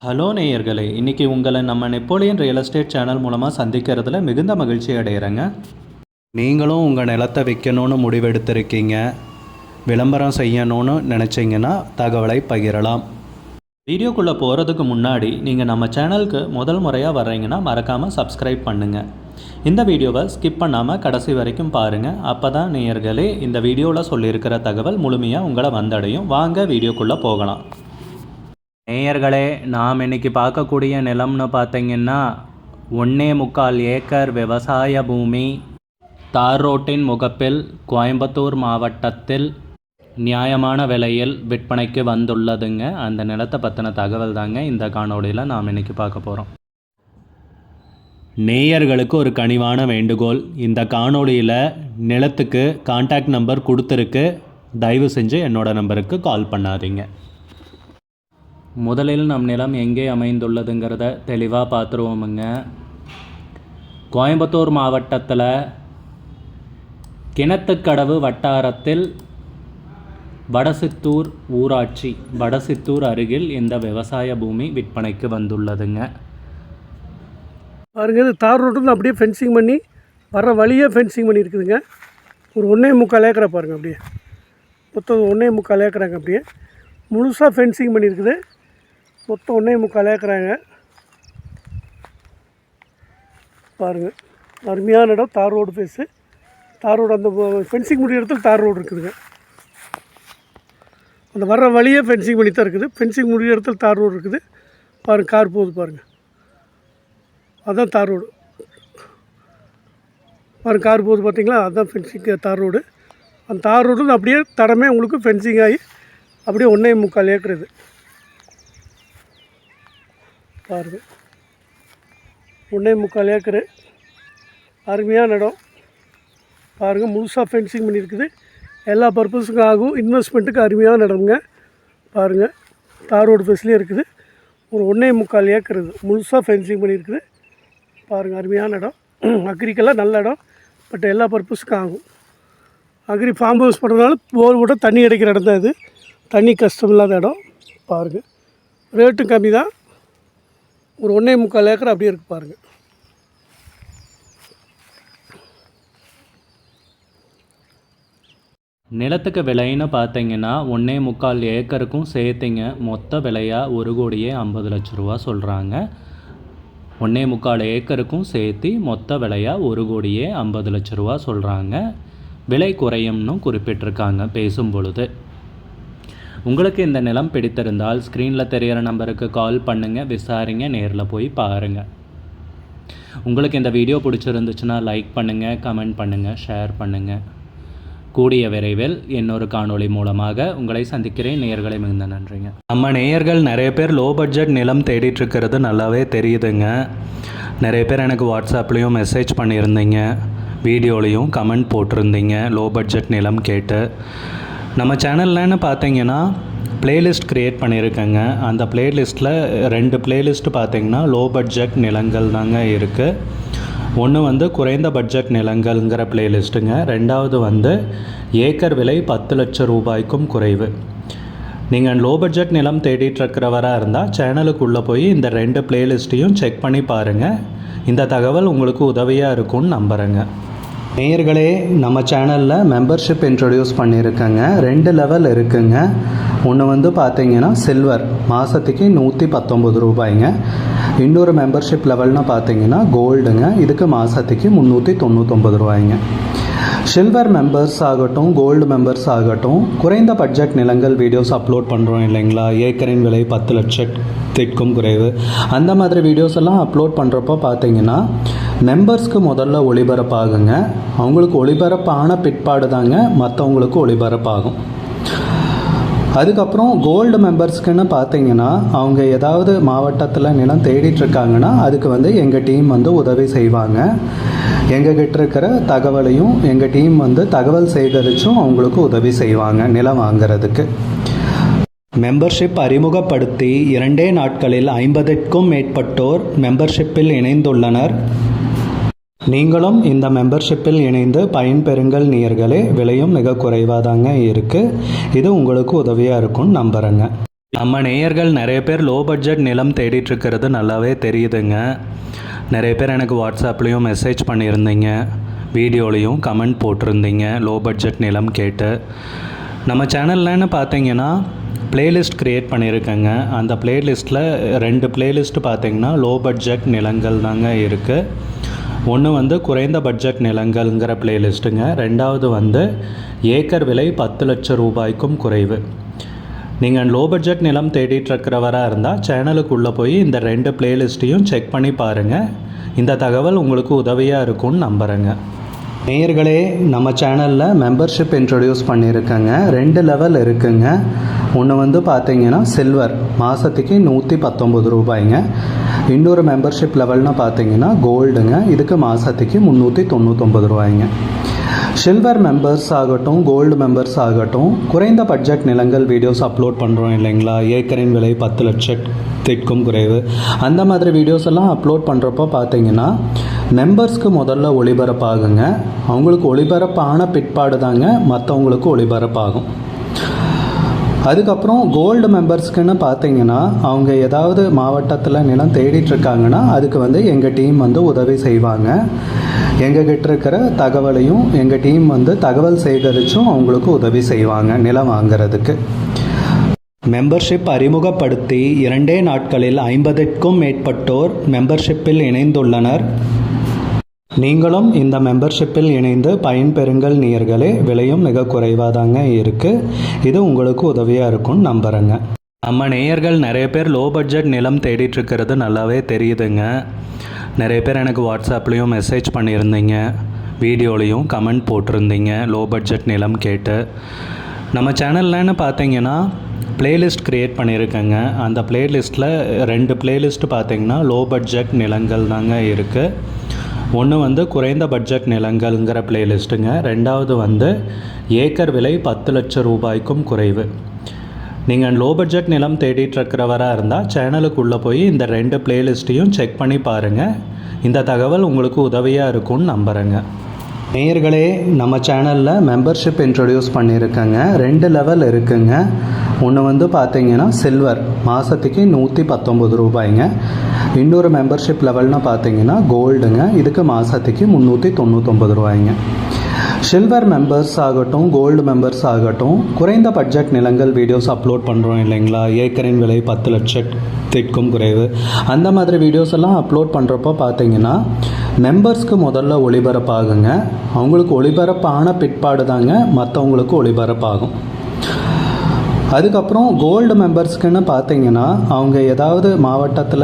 Hello நேயர்களே, இன்றைக்கி உங்களை நம்ம நெப்போலியன் ரியல் எஸ்டேட் சேனல் மூலமாக சந்திக்கிறதுல மிகுந்த மகிழ்ச்சி அடைகிறேங்க. நீங்களும் உங்கள் நிலத்தை விற்கணும்னு முடிவெடுத்திருக்கீங்க, விளம்பரம் செய்யணும்னு நினச்சிங்கன்னா தகவலை பகிரலாம். வீடியோக்குள்ளே போகிறதுக்கு முன்னாடி நீங்கள் நம்ம சேனலுக்கு முதல் முறையாக வர்றீங்கன்னா மறக்காமல் சப்ஸ்கிரைப் பண்ணுங்கள். இந்த வீடியோவை ஸ்கிப் பண்ணாமல் கடைசி வரைக்கும் பாருங்கள். அப்போ தான் நேயர்களே இந்த வீடியோவில் சொல்லியிருக்கிற தகவல் முழுமையாக உங்களை வந்தடையும். வாங்க வீடியோக்குள்ளே போகலாம். நேயர்களே, நாம் இன்றைக்கி பார்க்கக்கூடிய நிலம்னு பார்த்தீங்கன்னா 1.25 ஏக்கர் விவசாய பூமி, தார் ரோட்டின் முகப்பில், கோயம்புத்தூர் மாவட்டத்தில் நியாயமான விலையில் விற்பனைக்கு வந்துள்ளதுங்க. அந்த நிலத்தை பற்றின தகவல் தாங்க இந்த காணொளியில் நாம் இன்றைக்கி பார்க்க போகிறோம். நேயர்களுக்கு ஒரு கனிவான வேண்டுகோள், இந்த காணொளியில் நிலத்துக்கு கான்டாக்ட் நம்பர் கொடுத்துருக்கு, தயவு செஞ்சு என்னோடய நம்பருக்கு கால் பண்ணாதீங்க. முதலில் நம் நிலம் எங்கே அமைந்துள்ளதுங்கிறத தெளிவாக பார்த்துருவோமுங்க. கோயம்புத்தூர் மாவட்டத்தில் கிணத்துக்கடவு வட்டாரத்தில் வடசித்தூர் ஊராட்சி, வடசித்தூர் அருகில் இந்த விவசாய பூமி விற்பனைக்கு வந்துள்ளதுங்க. பாருங்க, இது தார் ரோட்டு அப்படியே ஃபென்சிங் பண்ணி வர வழியே ஃபென்சிங் பண்ணியிருக்குதுங்க. ஒரு 1.25 ஏக்கரை பாருங்கள், அப்படியே மொத்தம் 1.25 ஏக்கராங்க. அப்படியே முழுசாக ஃபென்சிங் பண்ணியிருக்குது. மொத்தம் 1.25 ஏக்கராங்க. பாருங்கள், அருமையான இடம். தார் ரோடு ஃபேஸு, தார் ரோடு அந்த ஃபென்சிங் முடிகிற இடத்துல தார் ரோடு இருக்குதுங்க. அந்த வர்ற வழியே ஃபென்சிங் பண்ணி தான் இருக்குது. ஃபென்சிங் முடிகிற இடத்துல தார் ரோடு இருக்குது. பாருங்கள், கார் போகுது பாருங்கள், அதுதான் தார் ரோடு. பாருங்கள், கார் போகுது பார்த்தீங்களா, அதுதான் ஃபென்சிங் தார் ரோடு. அந்த தார் ரோடு அப்படியே தடமே உங்களுக்கு ஃபென்சிங் ஆகி அப்படியே 1.25 ஏக்கர் இது. பாருங்கள், 1.25 ஏக்கரு, அருமையான இடம். பாருங்கள், முழுசாக ஃபென்சிங் பண்ணியிருக்குது. எல்லா பர்பஸுக்கும் ஆகும். இன்வெஸ்ட்மெண்ட்டுக்கு அருமையான இடம்ங்க. பாருங்கள், தார் ரோடு ஃபெஸ்லேயே இருக்குது. ஒரு 1.25 ஏக்கர் இது முழுசாக ஃபென்சிங் பண்ணியிருக்குது. பாருங்கள், அருமையான இடம். அக்ரிக்கெல்லாம் நல்ல இடம், பட் எல்லா பர்பஸுக்கும் ஆகும். அக்ரி ஃபார்ம் ஹவுஸ் பண்ணுறதுனால போர் விட தண்ணி கிடைக்கிற இடம் தான் இது. தண்ணி கஷ்டம் இல்லாத இடம். பாருங்கள், ரேட்டும் கம்மி தான். ஒரு 1.25 ஏக்கர் அப்படியே இருக்குது பாருங்கள். நிலத்துக்கு விலைன்னு பார்த்தீங்கன்னா 1.25 ஏக்கருக்கும் சேர்த்திங்க மொத்த விலையாக 1,50,00,000 சொல்கிறாங்க. 1.25 ஏக்கருக்கும் சேர்த்து மொத்த விலையாக 1,50,00,000 சொல்கிறாங்க. விலை குறையும்னு குறிப்பிட்டிருக்காங்க பேசும் பொழுது. உங்களுக்கு இந்த நிலம் பிடித்திருந்தால் ஸ்க்ரீனில் தெரிகிற நம்பருக்கு கால் பண்ணுங்கள், விசாரிங்க, நேரில் போய் பாருங்கள். உங்களுக்கு இந்த வீடியோ பிடிச்சிருந்துச்சுன்னா லைக் பண்ணுங்கள், கமெண்ட் பண்ணுங்கள், ஷேர் பண்ணுங்கள். கூடிய விரைவில் இன்னொரு காணொளி மூலமாக உங்களை சந்திக்கிறேன். நேயர்களை மிகுந்த நன்றிங்க. நம்ம நேயர்கள் நிறைய பேர் லோ பட்ஜெட் நிலம் தேடிட்டுருக்கிறது நல்லாவே தெரியுதுங்க. நிறைய பேர் எனக்கு வாட்ஸ்அப்லேயும் மெசேஜ் பண்ணியிருந்தீங்க, வீடியோலையும் கமெண்ட் போட்டிருந்தீங்க லோ பட்ஜெட் நிலம் கேட்டு. நம்ம சேனல்லன்னு பார்த்தீங்கன்னா ப்ளேலிஸ்ட் க்ரியேட் பண்ணியிருக்கேங்க. அந்த ப்ளேலிஸ்ட்டில் 2 ப்ளேலிஸ்ட்டு பார்த்தீங்கன்னா லோ பட்ஜெட் நிலங்கள் தாங்க இருக்குது. ஒன்று குறைந்த பட்ஜெட் நிலங்கள்ங்கிற ப்ளேலிஸ்ட்டுங்க. 2வது ஏக்கர் விலை 10 லட்சம் ரூபாய்க்கும் குறைவு. நீங்கள் லோ பட்ஜெட் நிலம் தேடிட்டுருக்கிறவராக இருந்தால் சேனலுக்குள்ளே போய் இந்த 2 ப்ளேலிஸ்ட்டையும் செக் பண்ணி பாருங்கள். இந்த தகவல் உங்களுக்கு உதவியாக இருக்கும்னு நம்புகிறேங்க. நேயர்களே, நம்ம சேனலில் மெம்பர்ஷிப் இன்ட்ரடியூஸ் பண்ணியிருக்கேங்க. 2 லெவல் இருக்குங்க. ஒன்று பார்த்தீங்கன்னா சில்வர், மாதத்துக்கு 119 ரூபாய்ங்க. இன்னொரு மெம்பர்ஷிப் லெவல்னு பார்த்தீங்கன்னா கோல்டுங்க, இதுக்கு மாதத்துக்கு 399 ரூபாய்ங்க. சில்வர் மெம்பர்ஸ் ஆகட்டும், கோல்டு மெம்பர்ஸ் ஆகட்டும், குறைந்த பட்ஜெட் நிலங்கள் வீடியோஸ் அப்லோட் பண்ணுறோம் இல்லைங்களா, ஏக்கரின் விலை 10 லட்சத்திற்கும் குறைவு, அந்த மாதிரி வீடியோஸ் எல்லாம் அப்லோட் பண்ணுறப்போ பார்த்தீங்கன்னா மெம்பர்ஸ்க்கு முதல்ல ஒளிபரப்பாகுங்க. அவங்களுக்கு ஒளிபரப்பான பிற்பாடு தாங்க மற்றவங்களுக்கு ஒளிபரப்பாகும். அதுக்கப்புறம் கோல்டு மெம்பர்ஸ்க்குன்னு பார்த்தீங்கன்னா அவங்க ஏதாவது மாவட்டத்தில் நிலம் தேடிட்டுருக்காங்கன்னா அதுக்கு எங்கள் டீம் உதவி செய்வாங்க. எங்ககிட்ட இருக்கிற தகவலையும் எங்கள் டீம் தகவல் சேகரித்தும் அவங்களுக்கு உதவி செய்வாங்க நிலம் வாங்கிறதுக்கு. மெம்பர்ஷிப் அறிமுகப்படுத்தி 2 நாட்களில் 50க்கும் மேற்பட்டோர் மெம்பர்ஷிப்பில் இணைந்துள்ளனர். நீங்களும் இந்த மெம்பர்ஷிப்பில் இணைந்து பயன்பெறுங்கள் நேயர்களே. விலையும் மிக குறைவாக தாங்க இருக்குது. இது உங்களுக்கு உதவியாக இருக்கும்னு நம்புகிறேங்க. நம்ம நேயர்கள் நிறைய பேர் லோ பட்ஜெட் நிலம் தேடிட்டு இருக்கிறது நல்லாவே தெரியுதுங்க. நிறைய பேர் எனக்கு வாட்ஸ்அப்லேயும் மெசேஜ் பண்ணியிருந்தீங்க, வீடியோலையும் கமெண்ட் போட்டிருந்தீங்க லோ பட்ஜெட் நிலம் கேட்டு. நம்ம சேனல்லன்னு பார்த்தீங்கன்னா பிளேலிஸ்ட் க்ரியேட் பண்ணியிருக்கேங்க. அந்த பிளேலிஸ்ட்டில் 2 பிளேலிஸ்ட் பார்த்தீங்கன்னா லோ பட்ஜெட் நிலங்கள் தாங்க இருக்குது. ஒன்று வந்து குறைந்த பட்ஜெட் நிலங்கள்ங்கிற பிளேலிஸ்ட்டுங்க. ரெண்டாவது வந்து ஏக்கர் விலை 10 லட்சம் ரூபாய்க்கும் குறைவு. நீங்கள் லோ பட்ஜெட் நிலம் தேடிட்டுருக்கிறவராக இருந்தால் சேனலுக்குள்ளே போய் இந்த 2 பிளேலிஸ்ட்டையும் செக் பண்ணி பாருங்கள். இந்த தகவல் உங்களுக்கு உதவியாக இருக்கும்னு நம்புகிறேங்க. நேயர்களே, நம்ம சேனலில் மெம்பர்ஷிப் இன்ட்ரடியூஸ் பண்ணியிருக்கேங்க. 2 லெவல் இருக்குங்க. ஒன்று வந்து பார்த்தீங்கன்னா சில்வர், மாதத்துக்கு 119 ரூபாய்ங்க. இன்னொரு மெம்பர்ஷிப் லெவல்னு பார்த்தீங்கன்னா கோல்டுங்க, இதுக்கு மாதத்துக்கு 399 ரூபாய்ங்க. சில்வர் மெம்பர்ஸ் ஆகட்டும், கோல்டு மெம்பர்ஸ் ஆகட்டும், குறைந்த பட்ஜெட் நிலங்கள் வீடியோஸ் அப்லோட் பண்ணுறோம் இல்லைங்களா, ஏக்கரின் விலை 10 லட்சத்திற்கும் குறைவு, அந்த மாதிரி வீடியோஸ் எல்லாம் அப்லோட் பண்ணுறப்போ பார்த்தீங்கன்னா மெம்பர்ஸ்க்கு முதல்ல ஒளிபரப்பாகுங்க. அவங்களுக்கு ஒளிபரப்பான பிற்பாடு தாங்க மற்றவங்களுக்கு ஒளிபரப்பாகும். அதுக்கப்புறம் கோல்டு மெம்பர்ஸ்க்குன்னு பார்த்தீங்கன்னா அவங்க ஏதாவது மாவட்டத்தில் நிலம் தேடிட்டுருக்காங்கன்னா அதுக்கு வந்து எங்கள் டீம் வந்து உதவி செய்வாங்க. எங்ககிட்ட இருக்கிற தகவலையும் எங்கள் டீம் வந்து தகவல் சேகரித்தும் அவங்களுக்கு உதவி செய்வாங்க நிலம் வாங்கிறதுக்கு. மெம்பர்ஷிப் அறிமுகப்படுத்தி 2 நாட்களில் 50க்கும் மேற்பட்டோர் மெம்பர்ஷிப்பில் இணைந்துள்ளனர். நீங்களும் இந்த மெம்பர்ஷிப்பில் இணைந்து பயன்பெறுங்கள் நேயர்களே. விலையும் மிக குறைவாக தாங்க இருக்குது. இது உங்களுக்கு உதவியாக இருக்கும்னு நம்புகிறேங்க. நம்ம நேயர்கள் நிறைய பேர் லோ பட்ஜெட் நிலம் தேடிட்டுருக்கிறது நல்லாவே தெரியுதுங்க. நிறைய பேர் எனக்கு வாட்ஸ்அப்லேயும் மெசேஜ் பண்ணியிருந்தீங்க, வீடியோலையும் கமெண்ட் போட்டிருந்தீங்க லோ பட்ஜெட் நிலம் கேட்டு. நம்ம சேனல்லன்னு பார்த்தீங்கன்னா பிளேலிஸ்ட் க்ரியேட் பண்ணியிருக்கேங்க. அந்த பிளேலிஸ்ட்டில் 2 பிளேலிஸ்ட் பார்த்தீங்கன்னா லோ பட்ஜெட் நிலங்கள் தாங்க இருக்குது. ஒன்று வந்து குறைந்த பட்ஜெட் நிலங்கள்ங்கிற பிளேலிஸ்ட்டுங்க. ரெண்டாவது வந்து ஏக்கர் விலை 10 லட்சம் ரூபாய்க்கும் குறைவு. நீங்கள் லோ பட்ஜெட் நிலம் தேடிட்டுருக்கிறவராக இருந்தால் சேனலுக்குள்ளே போய் இந்த 2 பிளேலிஸ்ட்டையும் செக் பண்ணி பாருங்கள். இந்த தகவல் உங்களுக்கு உதவியாக இருக்கும்னு நம்புகிறேங்க. நேயர்களே, நம்ம சேனலில் மெம்பர்ஷிப் இன்ட்ரடியூஸ் பண்ணியிருக்கேங்க. 2 லெவல் இருக்குங்க. ஒன்று வந்து பார்த்தீங்கன்னா சில்வர், மாதத்துக்கு 119 ரூபாய்ங்க. இன்னொரு மெம்பர்ஷிப் லெவல்னு பார்த்தீங்கன்னா கோல்டுங்க, இதுக்கு மாதத்துக்கு 399 ரூபாய்ங்க. சில்வர் மெம்பர்ஸ் ஆகட்டும், கோல்டு மெம்பர்ஸ் ஆகட்டும், குறைந்த பட்ஜெட் நிலங்கள் வீடியோஸ் அப்லோட் பண்ணுறோம் இல்லைங்களா, ஏக்கரின் விலை 10 லட்சத்திற்கும் குறைவு, அந்த மாதிரி வீடியோஸ் எல்லாம் அப்லோட் பண்ணுறப்போ பார்த்தீங்கன்னா மெம்பர்ஸ்க்கு முதல்ல ஒளிபரப்பாகுங்க. அவங்களுக்கு ஒளிபரப்பான பிற்பாடு தாங்க மற்றவங்களுக்கு ஒளிபரப்பாகும். அதுக்கப்புறம் கோல்டு மெம்பர்ஸ்க்குன்னு பார்த்தீங்கன்னா அவங்க ஏதாவது மாவட்டத்தில்